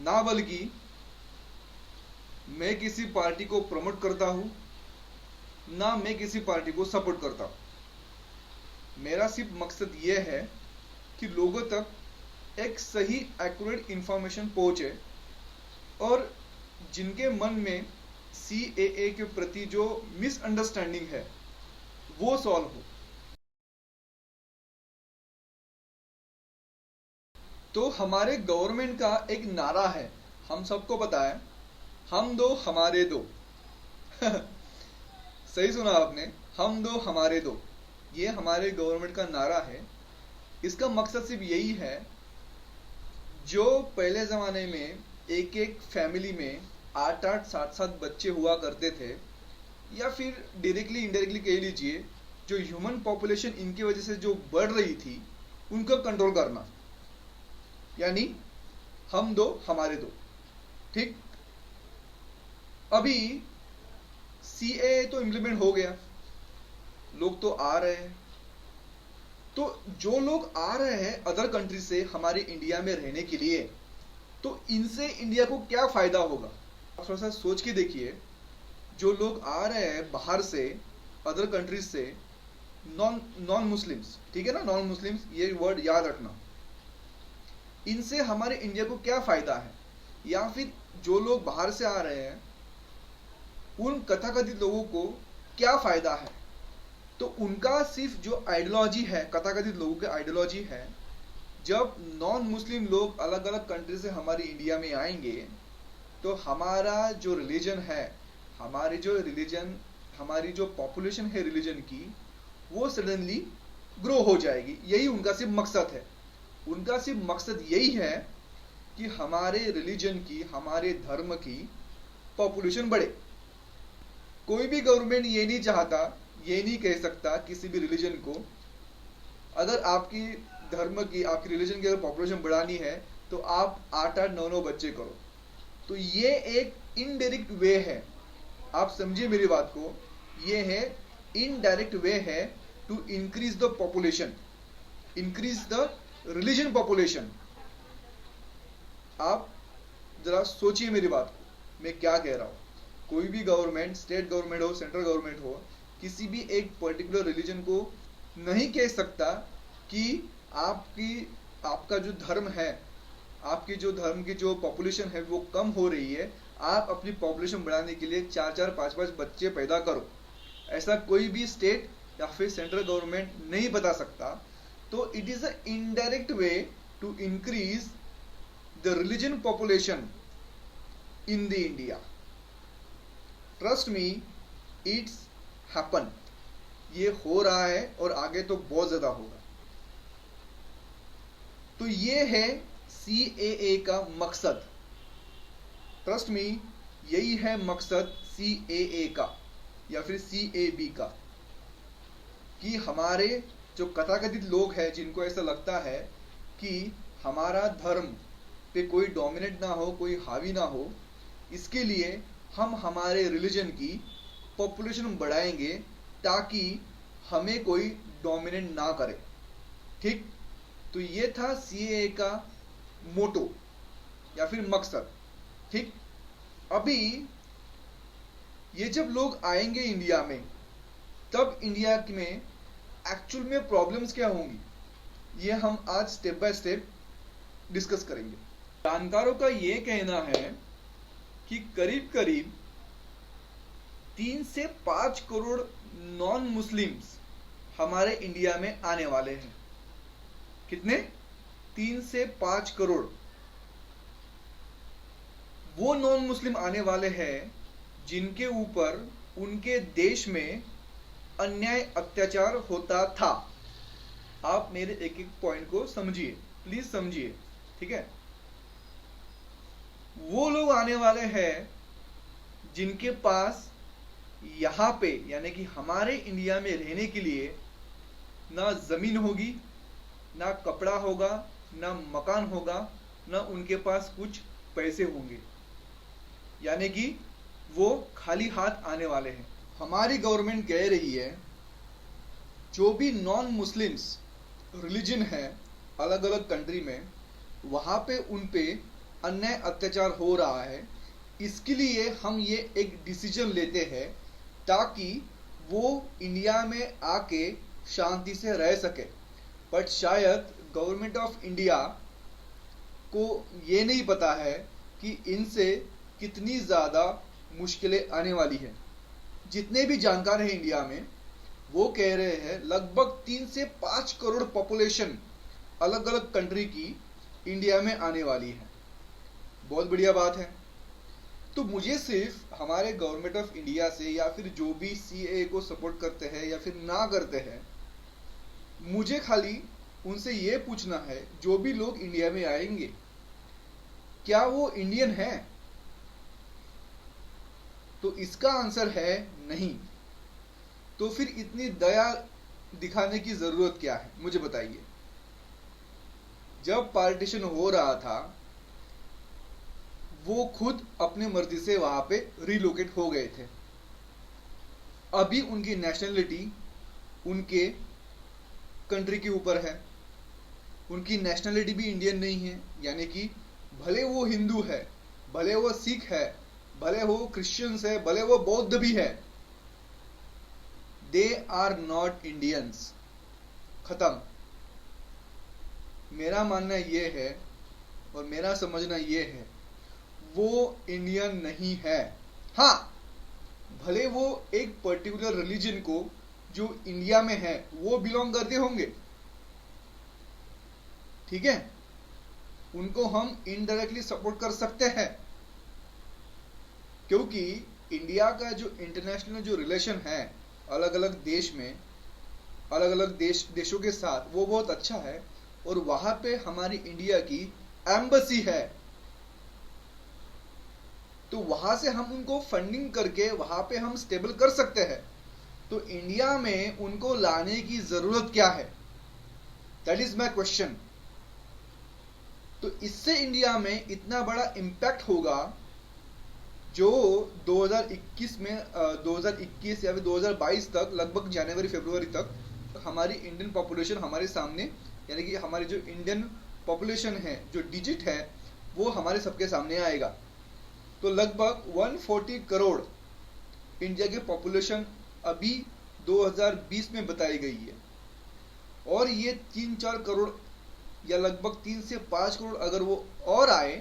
ना बल्कि मैं किसी पार्टी को प्रमोट करता हूं, ना मैं किसी पार्टी को सपोर्ट करता हूं। मेरा सिर्फ मकसद यह है कि लोगों तक एक सही एक्यूरेट इंफॉर्मेशन पहुंचे और जिनके मन में सीएए के प्रति जो मिसअंडरस्टैंडिंग है वो सॉल्व हो। तो हमारे गवर्नमेंट का एक नारा है, हम सबको पता है, हम दो हमारे दो। सही सुना आपने, हम दो हमारे दो। ये हमारे गवर्नमेंट का नारा है। इसका मकसद सिर्फ यही है, जो पहले जमाने में एक एक फैमिली में 8-8 7-7 बच्चे हुआ करते थे, या फिर डायरेक्टली इनडायरेक्टली कह लीजिए जो ह्यूमन पॉपुलेशन इनकी वजह से जो बढ़ रही थी उनको कंट्रोल करना, यानी हम दो हमारे दो। ठीक, अभी सीएए तो इम्प्लीमेंट हो गया, लोग तो आ रहे हैं। तो जो लोग आ रहे हैं अदर कंट्री से हमारे इंडिया में रहने के लिए, तो इनसे इंडिया को क्या फायदा होगा? आप थोड़ा सा सोच के देखिए। जो लोग आ रहे हैं बाहर से, अदर कंट्रीज से, नॉन मुस्लिम्स, ठीक है ना, नॉन मुस्लिम्स, ये वर्ड याद रखना। इनसे हमारे इंडिया को क्या फायदा है? या फिर जो लोग बाहर से आ रहे हैं उन कथाकथित लोगों को क्या फायदा है? तो उनका सिर्फ जो आइडियोलॉजी है, कथाकथित लोगों की आइडियोलॉजी है, जब नॉन मुस्लिम लोग अलग अलग कंट्री से हमारे इंडिया में आएंगे तो हमारा जो रिलीजन है, हमारी जो पॉपुलेशन है रिलीजन की, वो सडनली ग्रो हो जाएगी। यही उनका सिर्फ मकसद है। उनका सिर्फ मकसद यही है कि हमारे रिलीजन की, हमारे धर्म की पॉपुलेशन बढ़े। कोई भी गवर्नमेंट ये नहीं चाहता, ये नहीं कह सकता किसी भी रिलीजन को, अगर आपकी धर्म की, आपकी रिलीजन की अगर पॉपुलेशन बढ़ानी है तो आप 8-8 9-9 बच्चे करो। तो ये एक इनडायरेक्ट वे है, आप समझिए मेरी बात को, ये है इनडायरेक्ट वे है to increase the population, increase the religion population. आप जरा सोचिए मेरी बात को, मैं क्या कह रहा हूं। कोई भी गवर्नमेंट, स्टेट गवर्नमेंट हो, सेंट्रल गवर्नमेंट हो, किसी भी एक पर्टिकुलर रिलीजन को नहीं कह सकता कि आपका जो धर्म है, आपकी जो धर्म की जो पॉपुलेशन है वो कम हो रही है, आप अपनी पॉपुलेशन बढ़ाने के लिए 4-4 5-5 बच्चे पैदा करो। ऐसा कोई भी स्टेट या फिर सेंट्रल गवर्नमेंट नहीं बता सकता। तो it is a indirect way to increase the religion population in the India. Trust me, it's happen. ये हो रहा है और आगे तो बहुत ज्यादा होगा। तो ये है सीएए का मकसद। ट्रस्ट मी, यही है मकसद सीएए का या फिर सीएबी का, कि हमारे जो कथाकथित लोग हैं जिनको ऐसा लगता है कि हमारा धर्म पे कोई डोमिनेट ना हो, कोई हावी ना हो, इसके लिए हम हमारे रिलीजन की पॉपुलेशन बढ़ाएंगे ताकि हमें कोई डोमिनेट ना करे। ठीक, तो ये था सीएए का मोटो या फिर मकसद। ठीक, अभी ये जब लोग आएंगे इंडिया में, तब इंडिया में एक्चुअल में प्रॉब्लम्स क्या होंगी, ये हम आज स्टेप बाय स्टेप डिस्कस करेंगे। जानकारों का ये कहना है कि करीब करीब 3 से 5 करोड़ नॉन मुस्लिम्स हमारे इंडिया में आने वाले हैं। कितने? 3 से 5 करोड़ वो नॉन मुस्लिम आने वाले हैं जिनके ऊपर उनके देश में अन्याय अत्याचार होता था। आप मेरे एक एक पॉइंट को समझिए, प्लीज समझिए, ठीक है। वो लोग आने वाले हैं जिनके पास यहां पे, यानी कि हमारे इंडिया में रहने के लिए ना जमीन होगी, ना कपड़ा होगा, ना मकान होगा, ना उनके पास कुछ पैसे होंगे, यानी कि वो खाली हाथ आने वाले हैं। हमारी गवर्नमेंट कह रही है जो भी नॉन मुस्लिम्स रिलीजन है अलग अलग कंट्री में, वहां पे उन पे अन्याय अत्याचार हो रहा है, इसके लिए हम ये एक डिसीजन लेते हैं ताकि वो इंडिया में आके शांति से रह सके। बट शायद गवर्नमेंट ऑफ इंडिया को ये नहीं पता है कि इनसे कितनी ज़्यादा मुश्किलें आने वाली है। जितने भी जानकार हैं इंडिया में, वो कह रहे हैं लगभग 3 से 5 करोड़ पॉपुलेशन अलग अलग कंट्री की इंडिया में आने वाली है। बहुत बढ़िया बात है। तो मुझे सिर्फ हमारे गवर्नमेंट ऑफ इंडिया से या फिर जो भी सीएए को सपोर्ट करते हैं या फिर ना करते हैं, मुझे खाली उनसे ये पूछना है, जो भी लोग इंडिया में आएंगे क्या वो इंडियन है? तो इसका आंसर है नहीं। तो फिर इतनी दया दिखाने की जरूरत क्या है, मुझे बताइए। जब पार्टीशन हो रहा था, वो खुद अपने मर्जी से वहां पे रिलोकेट हो गए थे। अभी उनकी नेशनलिटी उनके कंट्री के ऊपर है। उनकी नेशनलिटी भी इंडियन नहीं है, यानी कि भले वो हिंदू है, भले वो सिख है, भले वो क्रिश्चियंस है, भले वो बौद्ध भी है, दे आर नॉट इंडियंस। खत्म। मेरा मानना ये है और मेरा समझना ये है, वो इंडियन नहीं है। हाँ, भले वो एक पर्टिकुलर रिलीजन को जो इंडिया में है वो बिलोंग करते होंगे, ठीक है, उनको हम इनडायरेक्टली सपोर्ट कर सकते हैं, क्योंकि इंडिया का जो इंटरनेशनल जो रिलेशन है अलग अलग देश में, अलग अलग देशों के साथ, वो बहुत अच्छा है। और वहां पे हमारी इंडिया की एम्बेसी है, तो वहां से हम उनको फंडिंग करके वहां पे हम स्टेबल कर सकते हैं। तो इंडिया में उनको लाने की जरूरत क्या है? That is my question. तो इससे इंडिया में इतना बड़ा इंपैक्ट होगा, जो 2021 में 2021 या फिर 2022 तक, लगभग जनवरी फरवरी तक हमारी इंडियन पॉपुलेशन हमारे सामने, यानी कि हमारी जो इंडियन पॉपुलेशन है, जो डिजिट है, वो हमारे सबके सामने आएगा। तो लगभग 140 करोड़ इंडिया की पॉपुलेशन अभी 2020 में बताई गई है। और ये 3-4 करोड़ या लगभग 3 से 5 करोड़ अगर वो और आए,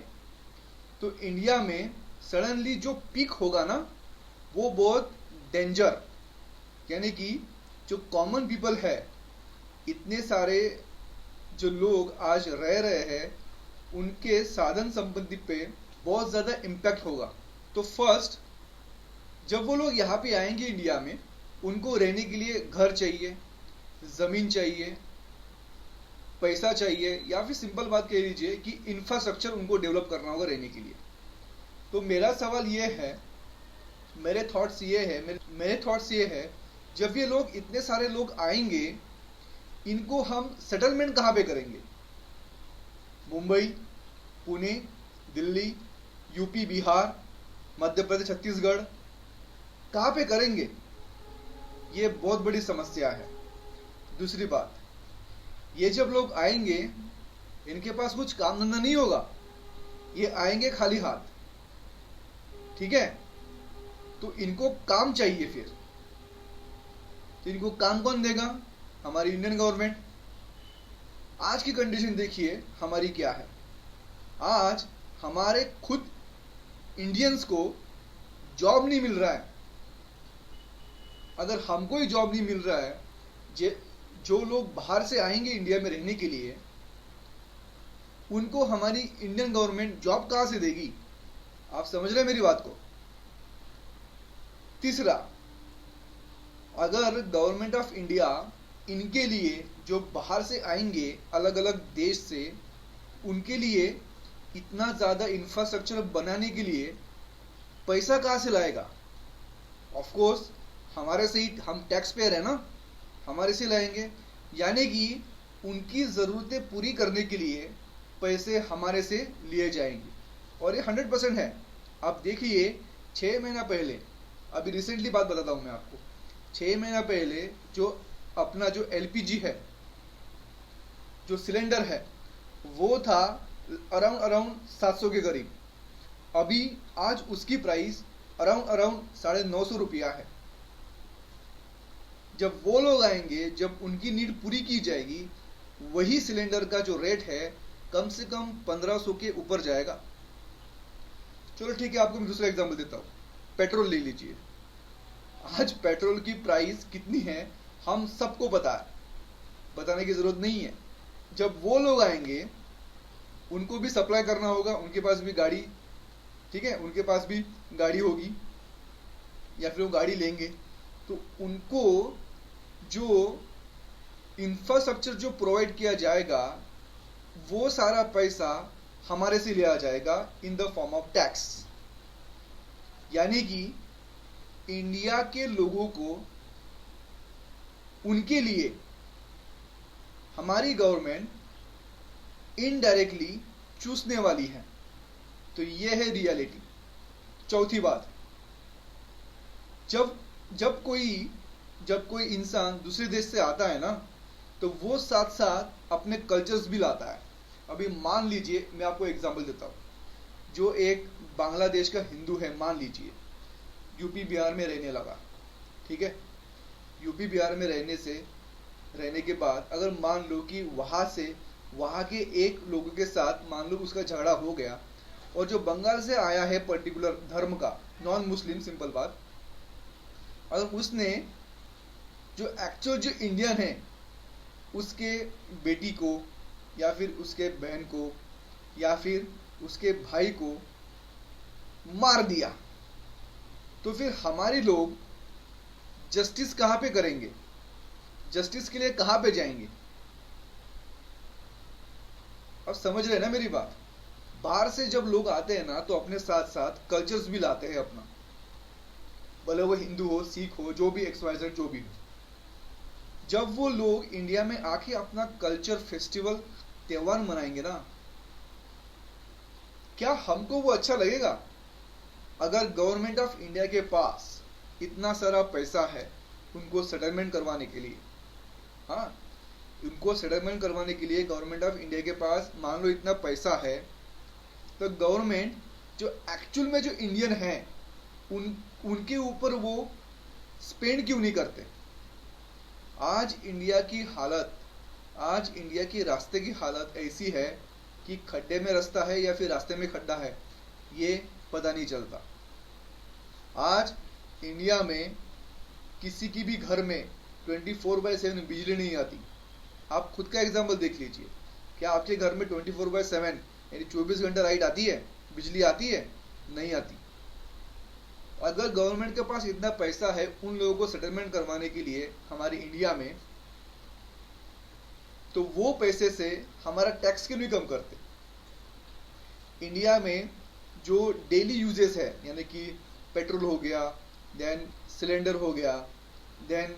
तो इंडिया में सडनली जो पीक होगा ना, वो बहुत डेंजर, यानी कि जो कॉमन पीपल है, इतने सारे जो लोग आज रह रहे हैं, उनके साधन संपत्ति पे बहुत ज़्यादा इम्पैक्ट होगा। तो फर्स्ट, जब वो लोग यहाँ पे आएंगे इंडिया में, उनको रहने के लिए घर चाहिए, ज़मीन चाहिए, पैसा चाहिए, या फिर सिंपल बात कह लीजिए कि इंफ्रास्ट्रक्चर उनको डेवलप करना होगा रहने के लिए। तो मेरा सवाल ये है, मेरे थॉट्स ये है, जब ये लोग, इतने सारे लोग आएंगे, इनको हम सेटलमेंट कहाँ पे करेंगे? मुंबई, पुणे, दिल्ली, यूपी, बिहार, मध्य प्रदेश, छत्तीसगढ़, कहाँ पे करेंगे? ये बहुत बड़ी समस्या है। दूसरी बात, ये जब लोग आएंगे, इनके पास कुछ काम धंधा नहीं होगा, ये आएंगे खाली हाथ, ठीक है? तो इनको काम चाहिए। फिर तो इनको काम कौन देगा? हमारी इंडियन गवर्नमेंट। आज की कंडीशन देखिए हमारी क्या है। आज हमारे खुद इंडियंस को जॉब नहीं मिल रहा है। अगर हमको ही जॉब नहीं मिल रहा है, जो लोग बाहर से आएंगे इंडिया में रहने के लिए, उनको हमारी इंडियन गवर्नमेंट जॉब कहां से देगी? आप समझ रहे हैं मेरी बात को? तीसरा, अगर गवर्नमेंट ऑफ इंडिया इनके लिए, जो बाहर से आएंगे अलग अलग देश से, उनके लिए इतना ज़्यादा इंफ्रास्ट्रक्चर बनाने के लिए पैसा कहाँ से लाएगा? ऑफ कोर्स हमारे से ही, हम टैक्स पेयर है ना, हमारे से लाएंगे। यानी कि उनकी ज़रूरतें पूरी करने के लिए पैसे हमारे से लिए जाएंगे, और ये 100% है। आप देखिए, 6 महीना पहले, अभी रिसेंटली बात बताता हूँ मैं आपको, 6 महीना पहले जो अपना जो एलपीजी है, जो सिलेंडर है, वो था अराउंड 700 के करीब। अभी आज उसकी प्राइस अराउंड 950 रुपया है। जब वो लोग आएंगे, जब उनकी नीड पूरी की जाएगी, वही सिलेंडर का जो रेट है कम से कम 1500 के ऊपर जाएगा। चलो ठीक है, आपको मैं दूसरा एग्जांपल देता हूँ। पेट्रोल ले लीजिए। आज पेट्रोल की प्राइस कितनी है हम सबको पता है, बताने की जरूरत नहीं है। जब वो लोग आएंगे, उनको भी सप्लाई करना होगा, उनके पास भी गाड़ी, ठीक है, उनके पास भी गाड़ी होगी या फिर वो गाड़ी लेंगे, तो उनको जो इंफ्रास्ट्रक्चर जो प्रोवाइड किया जाएगा, वो सारा पैसा हमारे से लिया जाएगा in the form of tax. यानी कि इंडिया के लोगों को, उनके लिए हमारी गवर्नमेंट इनडायरेक्टली चूसने वाली है। तो ये है रियलिटी। चौथी बात, जब कोई इंसान दूसरे देश से आता है ना, तो वो साथ साथ अपने कल्चर्स भी लाता है। अभी मान लीजिए, मैं आपको एग्जांपल देता हूँ। जो एक बांग्लादेश का हिंदू है, मान लीजिए यूपी बिहार में रहने लगा, ठीक है। यूपी बिहार में रहने के बाद अगर मान लो कि वहाँ के एक लोगों के साथ मान लो उसका झगड़ा हो गया, और जो बंगाल से आया है पर्टिकुलर धर्म का, नॉन मुस्लिम, सिंपल बात, अगर उसने जो एक्चुअल जो इंडियन है उसके बेटी को या फिर उसके बहन को या फिर उसके भाई को मार दिया, तो फिर हमारे लोग जस्टिस कहां पे करेंगे? जस्टिस के लिए कहां पे जाएंगे? अब समझ रहे हैं ना मेरी बात? बाहर से जब लोग आते हैं ना, तो अपने साथ साथ कल्चर्स भी लाते हैं अपना, भले वो हिंदू हो, सिख हो, जो भी XYZ जो भी हो। जब वो लोग इंडिया में आके अपना कल्चर, फेस्टिवल, त्योहार मनाएंगे ना, क्या हमको वो अच्छा लगेगा? अगर गवर्नमेंट ऑफ इंडिया के पास इतना सारा पैसा है उनको सेटलमेंट करवाने के लिए, हाँ, उनको सेटलमेंट करवाने के लिए गवर्नमेंट ऑफ इंडिया के पास मान लो इतना पैसा है, तो गवर्नमेंट जो एक्चुअल में जो इंडियन है उनके ऊपर वो स्पेंड क्यों नहीं करते? आज इंडिया की रास्ते की हालत ऐसी है कि खड्डे में रास्ता है या फिर रास्ते में खड्डा है, ये पता नहीं चलता। आज इंडिया में किसी की भी घर में 24/7 बिजली नहीं आती। आप खुद का एग्जाम्पल देख लीजिए, क्या आपके घर में 24/7 यानी 24 घंटा लाइट आती है, बिजली आती है? नहीं आती। अगर गवर्नमेंट के पास इतना पैसा है उन लोगों को सेटलमेंट करवाने के लिए हमारे इंडिया में, तो वो पैसे से हमारा टैक्स क्यों नहीं कम करते? इंडिया में जो डेली यूजेस है, यानी कि पेट्रोल हो गया, देन सिलेंडर हो गया, देन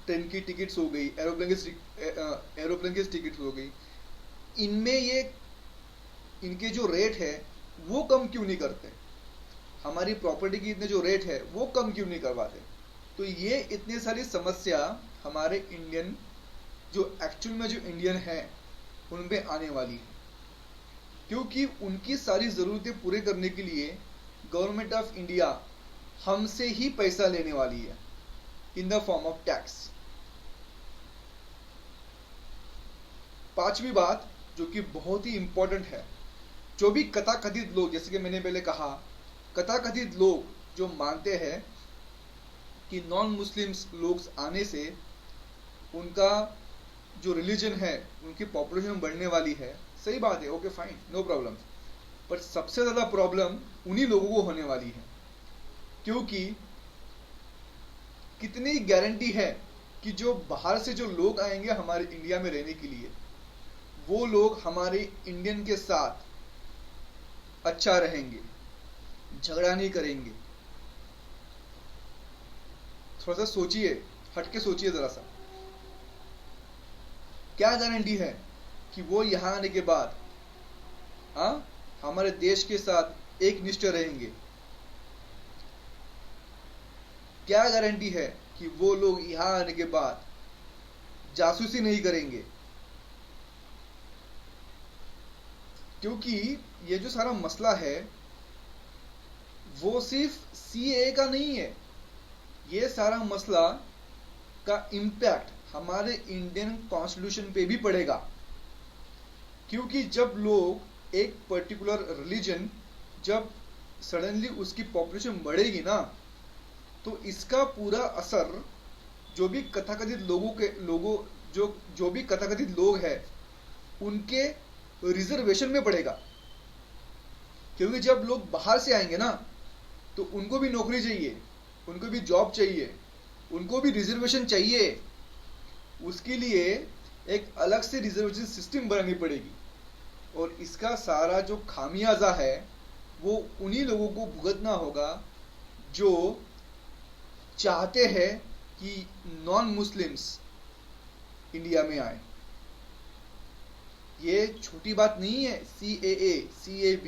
ट्रेन की टिकट्स हो गई, एरोप्लेन की टिकट्स हो गई, इनमें इनके जो रेट है वो कम क्यों नहीं करते? हमारी प्रॉपर्टी की इतने जो रेट है वो कम क्यों नहीं करवाते? तो ये इतनी सारी समस्या हमारे इंडियन, जो एक्चुअल में जो इंडियन है, उनपे आने वाली है, क्योंकि उनकी सारी जरूरतें पूरे करने के लिए गवर्नमेंट ऑफ इंडिया हमसे ही पैसा लेने वाली है in the form of tax. पांचवी बात जो कि बहुत ही इंपॉर्टेंट है, जो भी कथाकथित लोग, जैसे कि मैंने पहले कहा, कथाकथित लोग जो मानते हैं कि नॉन मुस्लिम्स लोग आने से उनका जो रिलीजन है, उनकी पॉपुलेशन बढ़ने वाली है, सही बात है, ओके फाइन, नो प्रॉब्लम। पर सबसे ज्यादा प्रॉब्लम उन्हीं लोगों को होने वाली है, क्योंकि कितनी गारंटी है कि जो बाहर से जो लोग आएंगे हमारे इंडिया में रहने के लिए, वो लोग हमारे इंडियन के साथ अच्छा रहेंगे, झगड़ा नहीं करेंगे? थोड़ा सा सोचिए, हटके सोचिए जरा सा। क्या गारंटी है कि वो यहां आने के बाद हमारे देश के साथ एक निष्ठ रहेंगे? क्या गारंटी है कि वो लोग यहां आने के बाद जासूसी नहीं करेंगे? क्योंकि ये जो सारा मसला है वो सिर्फ सीएए का नहीं है, ये सारा मसला का इम्पैक्ट हमारे इंडियन कॉन्स्टिट्यूशन पे भी पड़ेगा। क्योंकि जब लोग एक पर्टिकुलर रिलीजन, जब सडनली उसकी पॉपुलेशन बढ़ेगी ना, तो इसका पूरा असर जो भी कथाकथित जो भी कथाकथित लोग हैं उनके रिजर्वेशन में पड़ेगा। क्योंकि जब लोग बाहर से आएंगे ना तो उनको भी नौकरी चाहिए, उनको भी जॉब चाहिए, उनको भी रिजर्वेशन चाहिए। उसके लिए एक अलग से रिजर्वेशन सिस्टम बनानी पड़ेगी और इसका सारा जो खामियाजा है वो उन्हीं लोगों को भुगतना होगा जो चाहते हैं कि नॉन मुस्लिम्स इंडिया में आए। ये छोटी बात नहीं है, CAB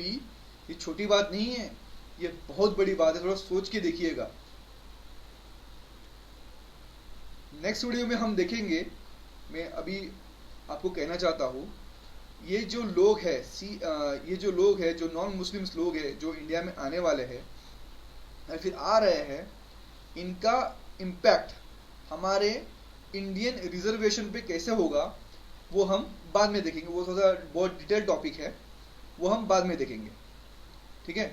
ये छोटी बात नहीं है, ये बहुत बड़ी बात है। थोड़ा सोच के देखिएगा। नेक्स्ट वीडियो में हम देखेंगे, मैं अभी आपको कहना चाहता हूँ, ये जो लोग हैं ये जो लोग हैं, जो नॉन मुस्लिम्स लोग हैं जो इंडिया में आने वाले हैं या फिर आ रहे हैं, इनका इम्पैक्ट हमारे इंडियन रिजर्वेशन पे कैसे होगा वो हम बाद में देखेंगे। वो थोड़ा बहुत डिटेल टॉपिक है, वो हम बाद में देखेंगे। ठीक है,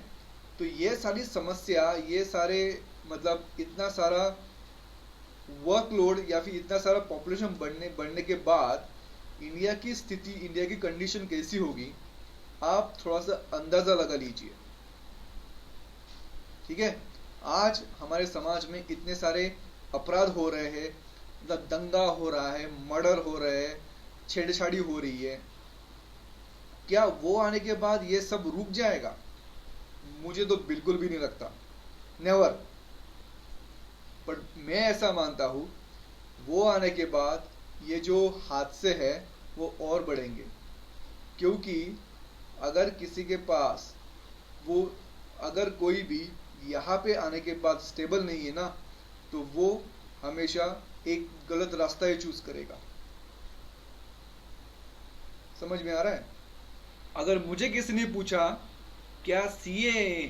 तो ये सारी समस्या, ये सारे मतलब इतना सारा वर्कलोड या फिर इतना सारा पॉपुलेशन बढ़ने के बाद इंडिया की स्थिति, इंडिया की कंडीशन कैसी होगी, आप थोड़ा सा अंदाजा लगा लीजिए। ठीक है, आज हमारे समाज में इतने सारे अपराध हो रहे हैं, मतलब दंगा हो रहा है, मर्डर हो रहे हैं, छेड़छाड़ी हो रही है, क्या वो आने के बाद ये सब रुक जाएगा? मुझे तो बिल्कुल भी नहीं लगता, नेवर। पर मैं ऐसा मानता हूं वो आने के बाद ये जो हादसे हैं वो और बढ़ेंगे। क्योंकि अगर किसी के पास अगर कोई भी यहाँ पे आने के बाद स्टेबल नहीं है ना, तो वो हमेशा एक गलत रास्ता ही चूज करेगा। समझ में आ रहा है? अगर मुझे किसी ने पूछा क्या CAA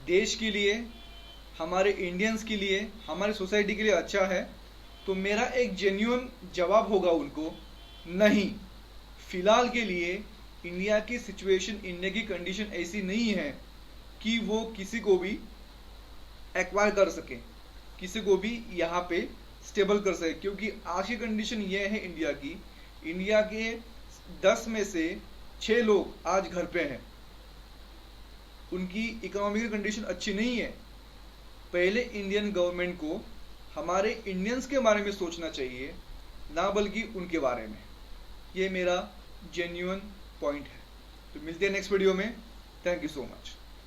देश के लिए, हमारे इंडियंस के लिए, हमारी सोसाइटी के लिए अच्छा है, तो मेरा एक जेन्युइन जवाब होगा उनको, नहीं। फिलहाल के लिए इंडिया की सिचुएशन, इंडिया की कंडीशन ऐसी नहीं है कि वो किसी को भी एक्वायर कर सके, किसी को भी यहाँ पे स्टेबल कर सके। क्योंकि आज की कंडीशन ये है इंडिया के 10 में से 6 लोग आज घर पे हैं, उनकी इकोनॉमिक कंडीशन अच्छी नहीं है। पहले इंडियन गवर्नमेंट को हमारे इंडियंस के बारे में सोचना चाहिए, ना बल्कि उनके बारे में। ये मेरा जेन्युइन पॉइंट है। तो मिलते हैं नेक्स्ट वीडियो में। Thank you so much.